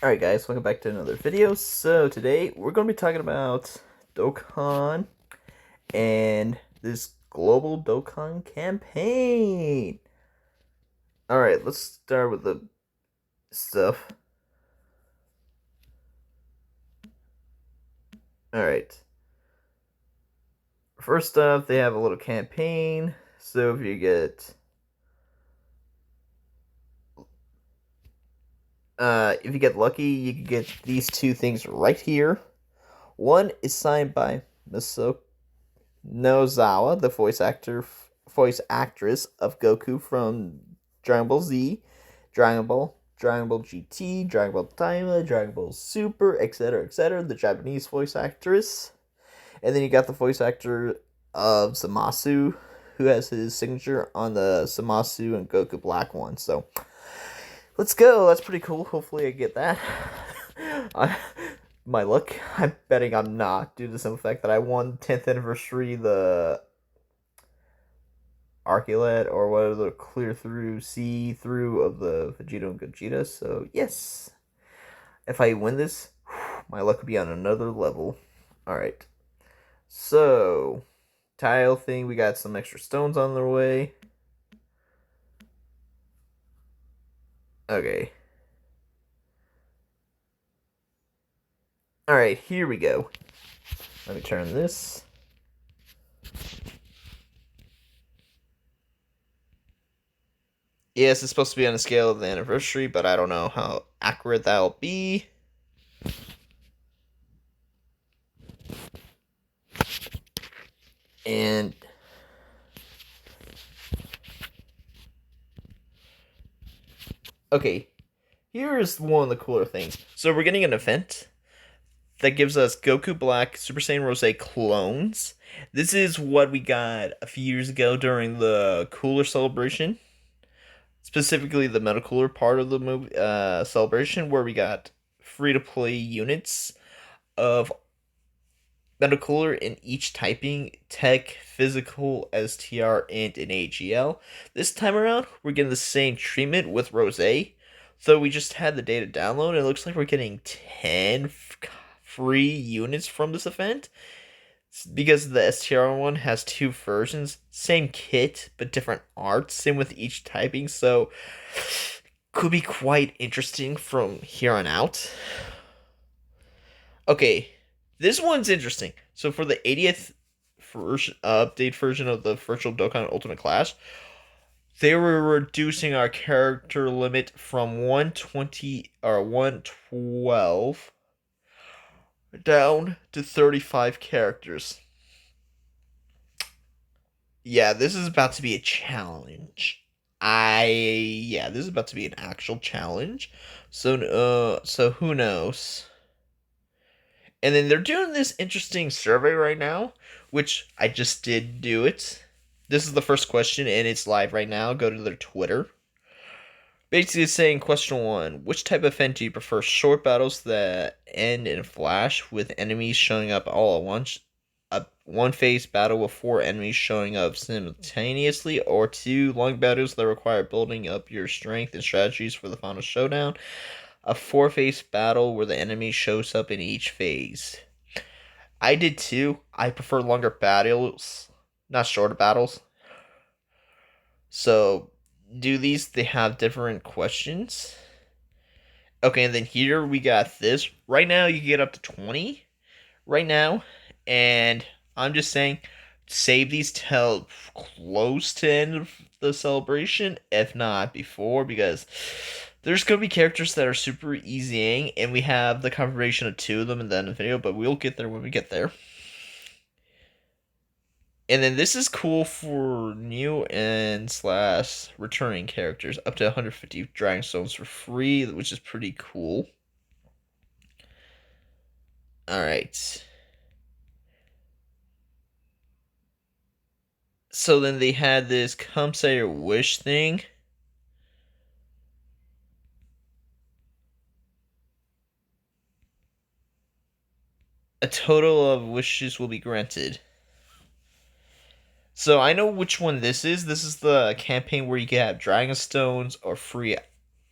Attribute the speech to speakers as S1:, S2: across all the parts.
S1: Alright guys, welcome back to another video. So today we're going to be talking about Dokkan and this global Dokkan campaign. Alright, let's start with the stuff. Alright. First off, they have a little campaign. So if you get lucky, you can get these two things right here. One is signed by Misako Nozawa, the voice actress of Goku from Dragon Ball Z, Dragon Ball GT, Dragon Ball Daima, Dragon Ball Super, etc., the Japanese voice actress. And then you got the voice actor of Zamasu, who has his signature on the Zamasu and Goku Black one. So, let's go. That's pretty cool. Hopefully I get that. My luck, I'm betting I'm not, due to the simple fact that I won 10th anniversary the Arculet, or whatever, the clear through, see through of the Vegeta and Gogeta. So yes, if I win this, my luck would be on another level. Alright, so tile thing, we got some extra stones on their way. Okay. Alright, here we go. Let me turn this. Yes, it's supposed to be on the scale of the anniversary, but I don't know how accurate that'll be. And okay, here's one of the cooler things. So we're getting an event that gives us Goku Black, Super Saiyan Rosè clones. This is what we got a few years ago during the Cooler celebration. Specifically, the Meta Cooler part of the movie celebration, where we got free-to-play units of Meta Cooler in each typing: Tech, Physical, STR, Int, and AGL. This time around, we're getting the same treatment with Rosè. So we just had the data download, and it looks like we're getting 10 free units from this event, because the STR one has two versions, same kit but different art, same with each typing, so could be quite interesting from here on out. Okay, this one's interesting. So for the 80th update version of the Virtual Dokkan Ultimate Clash, they were reducing our character limit from 120 or 112 down to 35 characters. Yeah, this is about to be a challenge. This is about to be an actual challenge. So who knows? And then they're doing this interesting survey right now, which I just did do it. This is the first question, and it's live right now. Go to their Twitter. Basically, it's saying question 1: which type of event do you prefer? Short battles that end in a flash with enemies showing up all at once, a one-phase battle with 4 enemies showing up simultaneously, or 2 long battles that require building up your strength and strategies for the final showdown, a 4-phase battle where the enemy shows up in each phase. I did too. I prefer longer battles, not shorter battles. So, they have different questions? Okay, and then here we got this. Right now, you get up to 20. Right now, and I'm just saying, save these till close to end of the celebration, if not before, because there's going to be characters that are super easying, and we have the confirmation of 2 of them in the end of the video, but we'll get there when we get there. And then this is cool for new and / returning characters, up to 150 Dragon Stones for free, which is pretty cool. Alright. So then they had this come say your wish thing. A total of wishes will be granted. So I know which one this is. This is the campaign where you can have Dragon Stones or free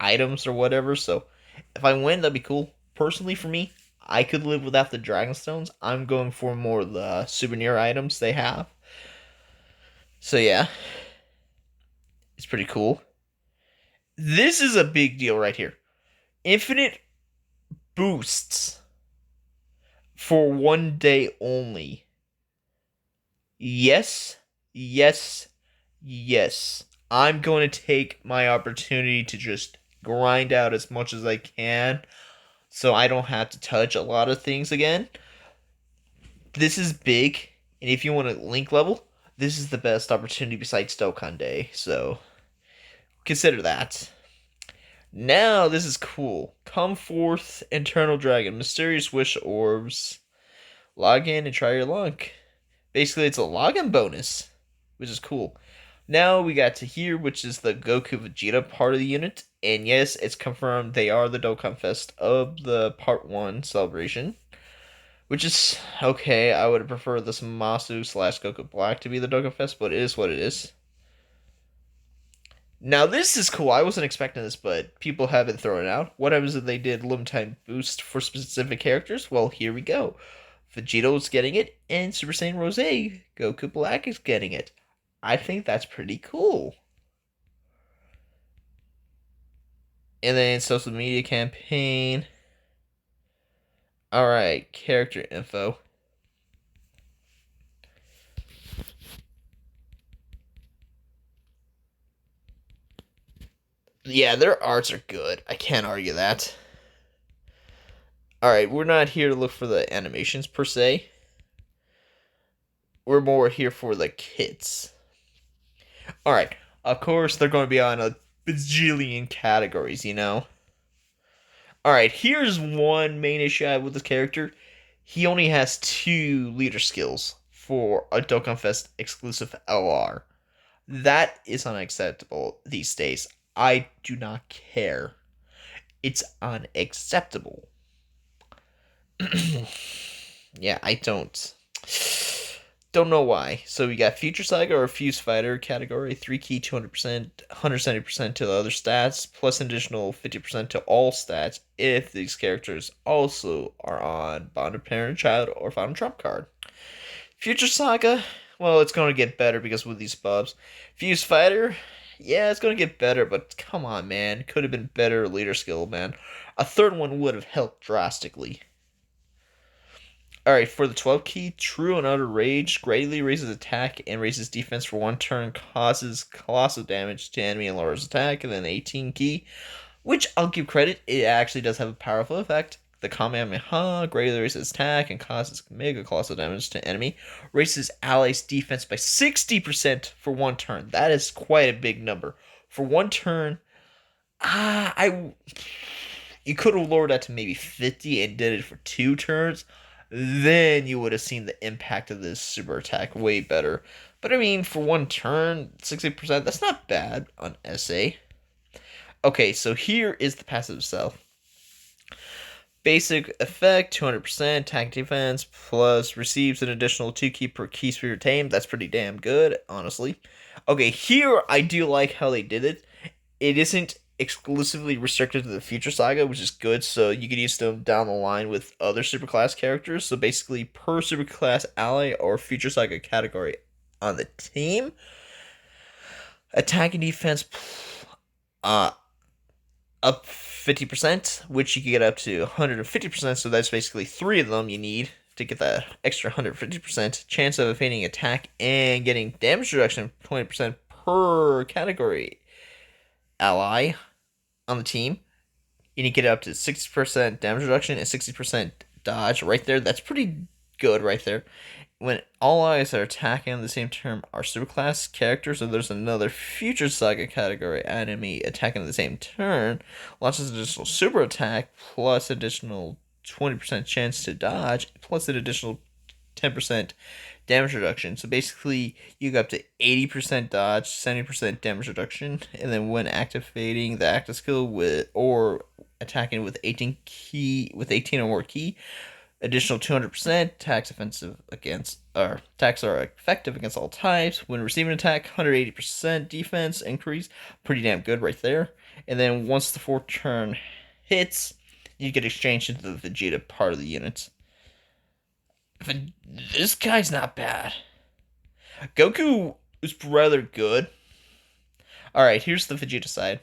S1: items or whatever. So If I win, that'd be cool. Personally, for me, I could live without the Dragon Stones. I'm going for more of the souvenir items they have. So yeah, it's pretty cool. This is a big deal right here. Infinite boosts for 1 day only. Yes, yes, yes. I'm going to take my opportunity to just grind out as much as I can so I don't have to touch a lot of things again. This is big, and if you want to link level, this is the best opportunity besides Dokkan Day, so consider that. Now, this is cool. Come forth, Eternal Dragon, Mysterious Wish Orbs. Log in and try your luck. Basically, it's a login bonus, which is cool. Now we got to here, which is the Goku Vegeta part of the unit. And yes, it's confirmed they are the Dokkan Fest of the Part 1 celebration. Which is okay. I would prefer this Masu slash Goku Black to be the Dokkan Fest, but it is what it is. Now this is cool. I wasn't expecting this, but people have been throwing it out. What happens if they did limited time boost for specific characters? Well, here we go. Vegeto's getting it, and Super Saiyan Rosé, Goku Black is getting it. I think that's pretty cool. And then social media campaign. Alright, character info. Yeah, their arts are good. I can't argue that. Alright, we're not here to look for the animations per se. We're more here for the kits. Alright, of course they're going to be on a bajillion categories, you know? Alright, here's one main issue I have with this character. He only has 2 leader skills for a Dokkan Fest exclusive LR. That is unacceptable these days. I do not care. It's unacceptable. Yeah, I don't know why. So we got Future Saga or Fuse Fighter category, 3 key, 200%, 170% to the other stats, plus an additional 50% to all stats if these characters also are on Bonded Parent Child or Final Trump card. Future Saga, well, it's going to get better because with these buffs. Fuse Fighter, yeah, it's going to get better, but come on, man. Could have been better leader skill, man. A third one would have helped drastically. Alright, for the 12 key, True and Utter Rage greatly raises attack and raises defense for 1 turn, causes colossal damage to enemy and lowers attack. And then 18 key, which I'll give credit, it actually does have a powerful effect. The Kamehameha greatly raises attack and causes mega colossal damage to enemy. Raises allies' defense by 60% for 1 turn. That is quite a big number. For 1 turn, you could have lowered that to maybe 50 and did it for 2 turns. Then you would have seen the impact of this super attack way better. But I mean, for 1 turn, 60%, that's not bad on SA. Okay, so here is the passive itself. Basic effect, 200% attack defense, plus receives an additional 2 key per key speed retained. That's pretty damn good, honestly. Okay, here I do like how they did it. It isn't exclusively restricted to the Future Saga, which is good, so you could use them down the line with other superclass characters. So basically, per superclass ally or Future Saga category on the team, attack and defense up 50%, which you can get up to 150%. So that's basically 3 of them you need to get that extra 150% chance of evading attack and getting damage reduction 20% per category ally on the team. You need to get up to 60% damage reduction and 60% dodge right there. That's pretty good right there. When all allies that are attacking on the same turn are superclass characters, or there's another Future Saga category enemy attacking on the same turn, launches an additional super attack plus additional 20% chance to dodge plus an additional 10% damage reduction. So basically, you go up to 80% dodge, 70% damage reduction, and then when activating the active skill with or attacking with 18 or more key, additional 200% attacks offensive against or attacks are effective against all types. When receiving an attack, 180% defense increase. Pretty damn good right there. And then once the 4th turn hits, you get exchanged into the Vegeta part of the unit. But this guy's not bad. Goku is rather good. Alright, here's the Vegeta side.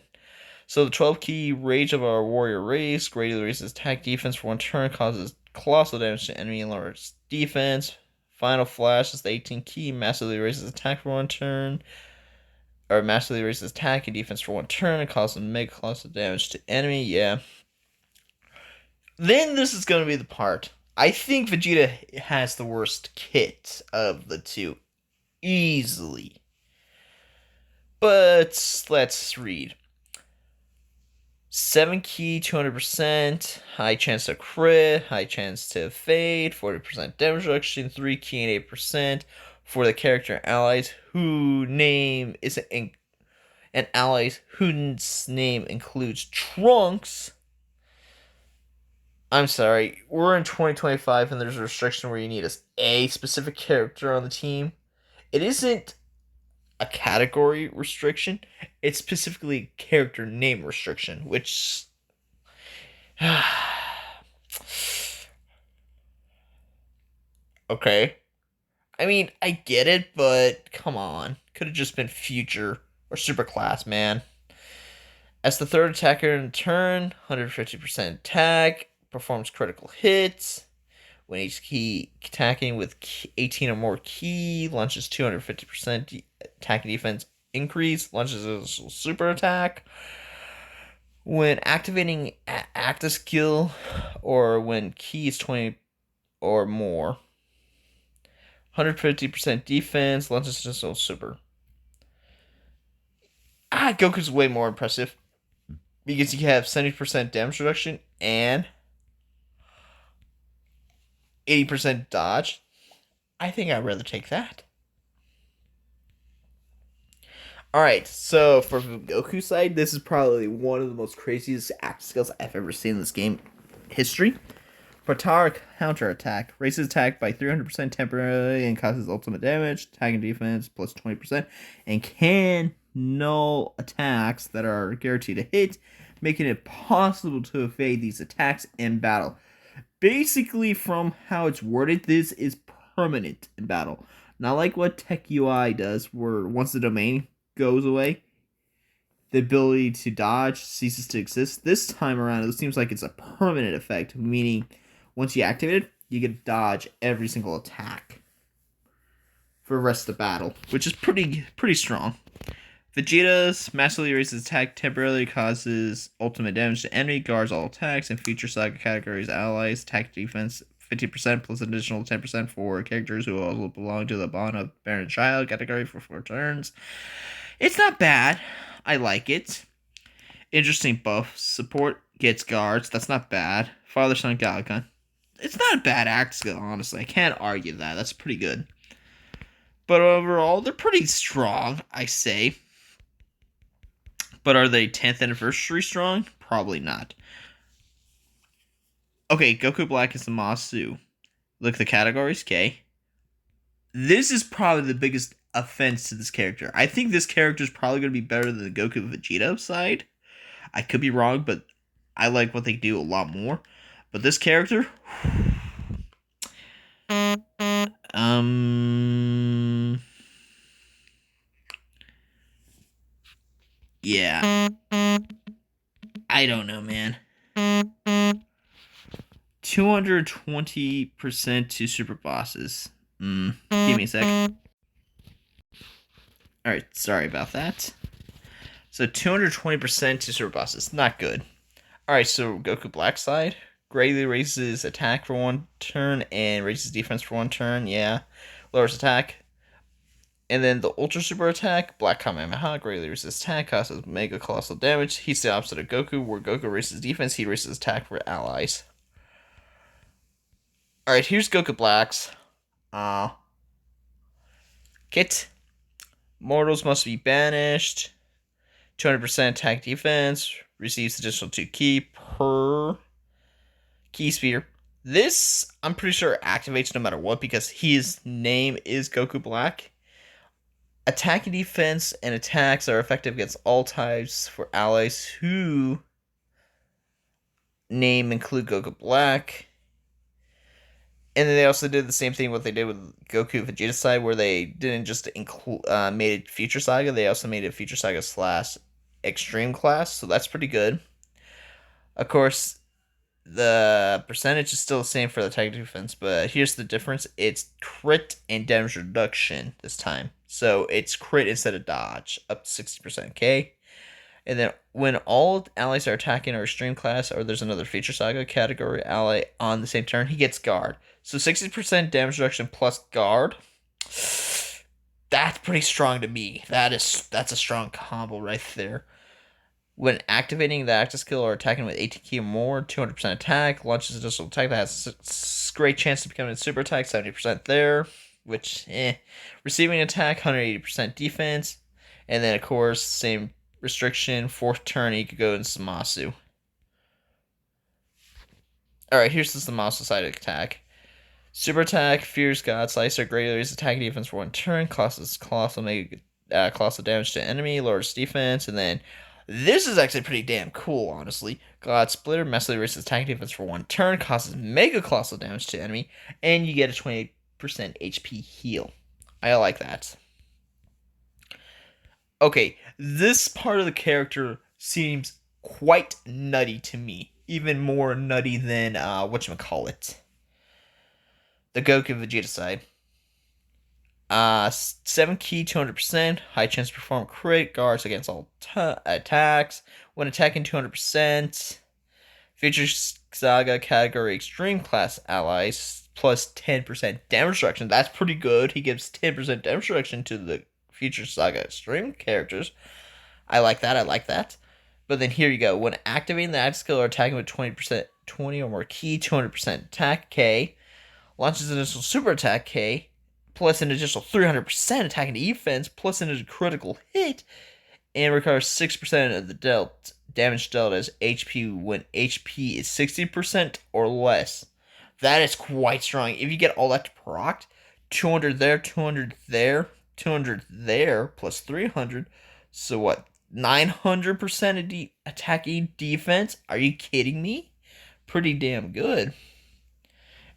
S1: So the 12 key Rage of our warrior race greatly raises attack defense for one turn, causes colossal damage to enemy and lowers defense. Final Flash is the 18 key, massively raises attack for one turn. Or massively raises attack and defense for one turn and causes mega colossal damage to enemy. Yeah. Then this is going to be the part. I think Vegeta has the worst kit of the two. Easily. But let's read. 7 key, 200%, high chance to crit, high chance to fade, 40% damage reduction, 3 key and 8% for the character allies whose name is and allies whose name includes Trunks. I'm sorry, we're in 2025 and there's a restriction where you need a specific character on the team. It isn't a category restriction, it's specifically character name restriction, which okay. I mean, I get it, but come on. Could have just been future or superclass, man. As the third attacker in turn, 150% attack, performs critical hits. When each key attacking with 18 or more key, launches 250% attack and defense increase, launches a super attack. When activating active skill, or when key is 20 or more, 150% defense, launches a super. Goku's way more impressive because you have 70% damage reduction and 80% dodge. I think I'd rather take that. Alright, so for Goku's side, this is probably one of the most craziest act skills I've ever seen in this game history. Patara counterattack. Raises attack by 300% temporarily and causes ultimate damage. Attack and defense plus 20%. And can null attacks that are guaranteed to hit, making it possible to evade these attacks in battle. Basically, from how it's worded, this is permanent in battle. Not like what Tech UI does, where once the domain goes away, the ability to dodge ceases to exist. This time around, it seems like it's a permanent effect, meaning once you activate it, you get to dodge every single attack for the rest of the battle, which is pretty strong. Vegeta's massively raises attack, temporarily causes ultimate damage to enemy, guards all attacks, and feature saga categories allies, attack defense 50% plus additional 10% for characters who also belong to the bond of parent and child category for 4 turns. It's not bad. I like it. Interesting buff. Support gets guards. That's not bad. Father-son Dokkan. It's not a bad act skill, honestly. I can't argue that. That's pretty good. But overall, they're pretty strong, I say. But are they 10th anniversary strong? Probably not. Okay, Goku Black is the Masu. Look at the categories, okay. This is probably the biggest offense to this character. I think this character is probably going to be better than the Goku Vegeta side. I could be wrong, but I like what they do a lot more. But this character... Yeah. I don't know, man. 220% to super bosses. Give me a sec. Alright, sorry about that. So 220% to super bosses. Not good. Alright, so Goku Black side. Greatly raises attack for one turn and raises defense for one turn. Yeah. Lowers attack. And then the Ultra Super Attack, Black Kamehameha, greatly raises attack, causes mega colossal damage. He's the opposite of Goku, where Goku raises defense, he raises attack for allies. Alright, here's Goku Black's kit. Mortals must be banished. 200% attack defense. Receives additional 2 key per key sphere. This, I'm pretty sure, activates no matter what because his name is Goku Black. Attack and defense and attacks are effective against all types for allies who name include Goku Black. And then they also did the same thing what they did with Goku Vegeta side, where they didn't just include made it Future Saga, they also made it Future Saga / Extreme Class, so that's pretty good. Of course, the percentage is still the same for the attack defense, but here's the difference. It's crit and damage reduction this time. So it's crit instead of dodge, up to 60%, okay? And then when all allies are attacking our extreme class, or there's another Future Saga category ally on the same turn, he gets guard. So 60% damage reduction plus guard. That's pretty strong to me. That's a strong combo right there. When activating the active skill or attacking with 18 key or more, 200% attack, launches additional attack that has a great chance to become a super attack, 70% there, which, Receiving attack, 180% defense, and then, of course, same restriction, 4th turn, he could go in Zamasu. Alright, here's the Zamasu side attack. Super attack, fears God, Slicer, greatly raises attack defense for 1 turn, causes colossal damage to enemy, lowers defense, and then this is actually pretty damn cool, honestly. God Splitter, massively raises attack defense for 1 turn, causes mega colossal damage to enemy, and you get a 20% HP heal. I like that. Okay, this part of the character seems quite nutty to me. Even more nutty than, whatchamacallit. The Goku Vegeta side. 7 key, 200%. High chance to perform crit. Guards against all attacks. When attacking, 200%. Future Saga category extreme class allies. Plus 10% damage reduction. That's pretty good. He gives 10% damage reduction to the Future Saga extreme characters. I like that. But then here you go. When activating the active skill or attacking with 20% 20 or more key, 200% attack K. Launches an initial super attack K. Plus an additional 300% attack and defense. Plus an critical hit. And recovers 6% of the damage dealt as HP when HP is 60% or less. That is quite strong. If you get all that procced, 200 there, 200 there, 200 there, plus 300. So what? 900% attacking defense? Are you kidding me? Pretty damn good.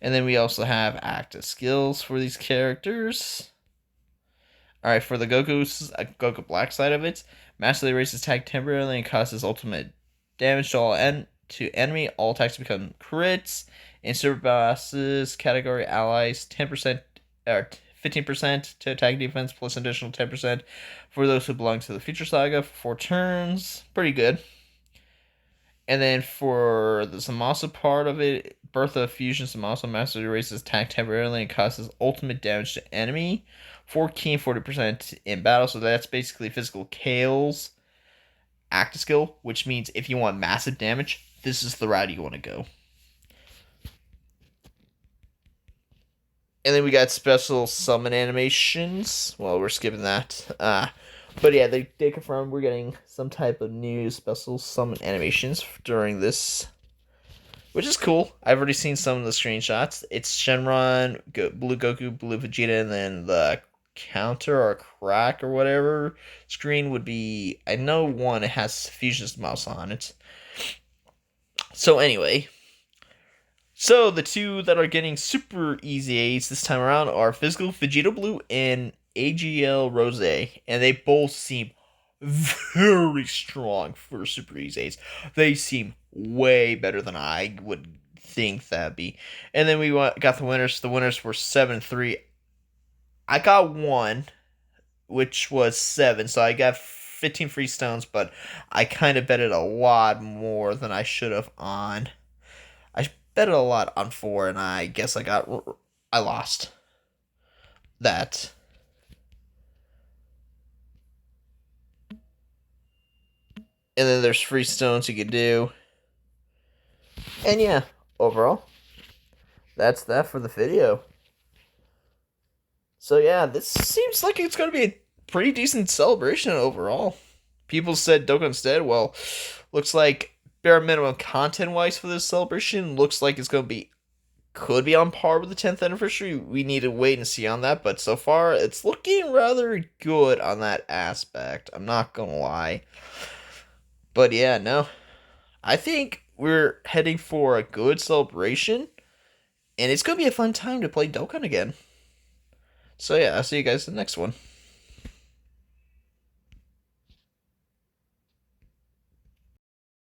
S1: And then we also have active skills for these characters. Alright, for the Goku Black side of it, massively raises attack temporarily and causes ultimate damage to enemy. All attacks become crits. In Super Bosses category allies, 10% or 15% to attack defense plus additional 10% for those who belong to the Future Saga for 4 turns. Pretty good. And then for the Zamasu part of it, Birth of Fusion Zamasu massively raises attack temporarily and causes ultimate damage to enemy. 4 key and 40% in battle, so that's basically physical Kale's active skill, which means if you want massive damage, this is the route you want to go. And then we got special summon animations. Well, we're skipping that. But yeah, they confirmed we're getting some type of new special summon animations during this, which is cool. I've already seen some of the screenshots. It's Shenron, Blue Goku, Blue Vegeta, and then the counter or crack or whatever screen would be. I know one, it has Fusion Mouse on it. So anyway. So, the two that are getting super easy A's this time around are Physical Vegeta Blue and AGL Rosè. And they both seem very strong for super easy A's. They seem way better than I would think that'd be. And then we got the winners. The winners were 7-3. I got 1, which was 7. So I got 15 free stones, but I kind of betted a lot more than I should have on. I bet a lot on 4, and I guess I lost that. And then there's free stones you could do. And yeah, overall, that's that for the video. So yeah, this seems like it's going to be a pretty decent celebration overall. People said Dokkan's dead. Well, looks like bare minimum content-wise for this celebration, looks like it's going to could be on par with the 10th anniversary. We need to wait and see on that, but so far, it's looking rather good on that aspect. I'm not going to lie. But yeah, no. I think we're heading for a good celebration, and it's gonna be a fun time to play Dokkan again. So yeah, I'll see you guys in the next one.